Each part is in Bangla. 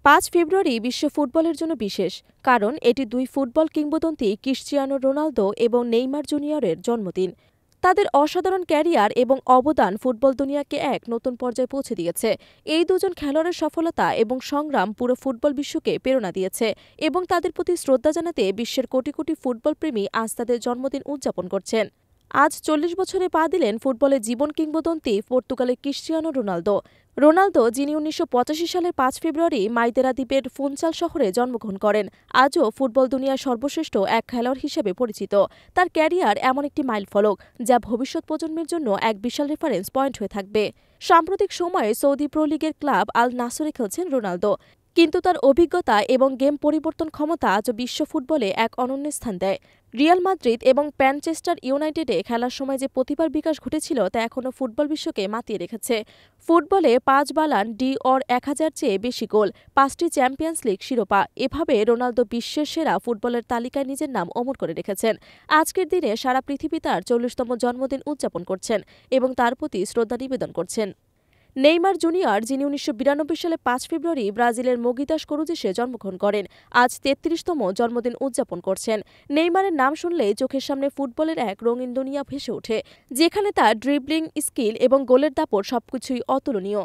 ৫ ফেব্রুয়ারি বিশ্ব ফুটবলের জন্য বিশেষ, কারণ এটি দুই ফুটবল কিংবদন্তি ক্রিশ্চিয়ানো রোনালদো এবং নেইমার জুনিয়রের জন্মদিন। তাদের অসাধারণ ক্যারিয়ার এবং অবদান ফুটবল দুনিয়াকে এক নতুন পর্যায়ে পৌঁছে দিয়েছে। এই দুজন খেলোয়াড়ের সফলতা এবং সংগ্রাম পুরো ফুটবল বিশ্বকে প্রেরণা দিয়েছে এবং তাদের প্রতি শ্রদ্ধা জানাতে বিশ্বের কোটি কোটি ফুটবলপ্রেমী আজ তাদের জন্মদিন উদযাপন করছেন। আজ ৪০ বছরে পা দিলেন ফুটবলের জীবন কিংবদন্তি পর্তুগালের ক্রিশ্চিয়ানো রোনালদো। রোনালদো, যিনি ১৯৮৫ সালের ৫ ফেব্রুয়ারি মাইদেরা দ্বীপের ফুনচাল শহরে জন্মগ্রহণ করেন, আজও ফুটবল দুনিয়ার সর্বশ্রেষ্ঠ এক খেলোয়াড় হিসেবে পরিচিত। তার ক্যারিয়ার এমন একটি মাইলফলক যা ভবিষ্যৎ প্রজন্মের জন্য এক বিশাল রেফারেন্স পয়েন্ট হয়ে থাকবে। সাম্প্রতিক সময়ে সৌদি প্রো লিগের ক্লাব আল নাসরে খেলছেন রোনালদো, কিন্তু তার অভিজ্ঞতা এবং গেম পরিবর্তন ক্ষমতা আজও বিশ্ব ফুটবলে এক অনন্য স্থান দেয়। রিয়াল মাদ্রিদ এবং ম্যানচেস্টার ইউনাইটেডে খেলার সময় যে প্রতিভার বিকাশ ঘটেছিল তা এখনও ফুটবল বিশ্বকে মাতিয়ে রেখেছে। ফুটবলে ৫ বালান ডি অর ১,০০০ চেয়ে বেশি গোল, ৫টি চ্যাম্পিয়ন্স লিগ শিরোপা, এভাবে রোনালদো বিশ্বের সেরা ফুটবলের তালিকায় নিজের নাম অমর করে রেখেছেন। আজকের দিনে সারা পৃথিবী তার ৪০তম জন্মদিন উদযাপন করছেন এবং তার প্রতি শ্রদ্ধা নিবেদন করছেন। নেইমার জুনিয়র, যিনি ১৯৯২ সালে ৫ ফেব্রুয়ারি ব্রাজিলের মগিদাস করুজিসে জন্মগ্রহণ করেন, আজ ৩৩তম জন্মদিন উদযাপন করছেন। নেইমারের নাম শুনলেই চোখের সামনে ফুটবলের এক রঙিন দুনিয়া ভেসে ওঠে, যেখানে তার ড্রিবলিং স্কিল এবং গোলের দাপট সবকিছুই অতুলনীয়।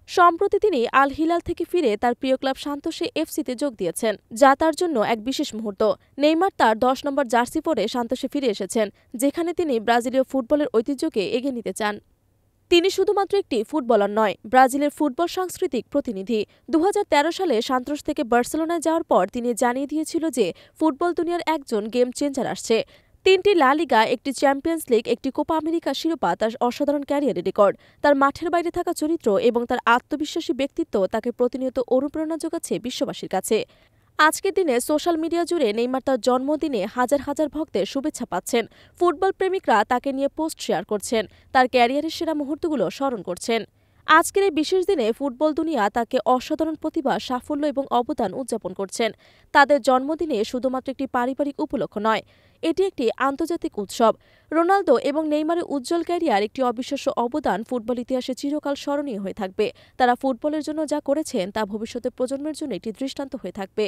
সম্প্রতি তিনি আল হিলাল থেকে ফিরে তার প্রিয় ক্লাব সান্তোসে এফসিতে যোগ দিয়েছেন, যা তার জন্য এক বিশেষ মুহূর্ত। নেইমার তার ১০ নম্বর জার্সি পরে সান্তোসে ফিরে এসেছেন, যেখানে তিনি ব্রাজিলীয় ফুটবলের ঐতিহ্যকে এগিয়ে নিতে চান। তিনি শুধুমাত্র একটি ফুটবলার নয়, ব্রাজিলের ফুটবল সাংস্কৃতিক প্রতিনিধি। ২০১৩ সালে সান্তোস থেকে বার্সেলোনায় যাওয়ার পর তিনি জানিয়ে দিয়েছিল যে ফুটবল দুনিয়ার একজন গেম চেঞ্জার আসছে। ৩টি লা লিগা, একটি চ্যাম্পিয়ন্স লিগ, একটি কোপা আমেরিকা শিরোপা তার অসাধারণ ক্যারিয়ারের রেকর্ড। তার মাঠের বাইরে থাকা চরিত্র এবং তার আত্মবিশ্বাসী ব্যক্তিত্ব তাকে প্রতিনিয়ত অনুপ্রেরণা যোগাচ্ছে বিশ্ববাসীর কাছে। আজকের দিনে সোশ্যাল মিডিয়া জুড়ে নেইমার তার জন্মদিনে হাজার হাজার ভক্তের শুভেচ্ছা পাচ্ছেন। ফুটবল প্রেমিকরা তাকে নিয়ে পোস্ট শেয়ার করছেন, তার ক্যারিয়ারের সেরা মুহূর্তগুলো স্মরণ করছেন। আজকের এই বিশেষ দিনে ফুটবল দুনিয়া তাকে অসাধারণ প্রতিভা, সাফল্য এবং অবদান উদযাপন করছেন। তাদের জন্মদিনে শুধুমাত্র একটি পারিবারিক উপলক্ষ নয়, এটি একটি আন্তর্জাতিক উৎসব। রোনালদো এবং নেইমারের উজ্জ্বল ক্যারিয়ার, একটি অবিশ্বাস্য অবদান ফুটবল ইতিহাসে চিরকাল স্মরণীয় হয়ে থাকবে। তারা ফুটবলের জন্য যা করেছেন তা ভবিষ্যতের প্রজন্মের জন্য একটি দৃষ্টান্ত হয়ে থাকবে।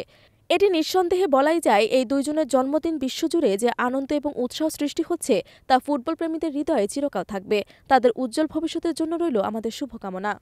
এটি নিঃসন্দেহে বলাই যায়, এই দুইজনের জন্মদিন বিশ্বজুড়ে যে আনন্দ এবং উৎসাহ সৃষ্টি হচ্ছে তা ফুটবল প্রেমীদের হৃদয়ে চিরকাল থাকবে। তাদের উজ্জ্বল ভবিষ্যতের জন্য রইল আমাদের শুভকামনা।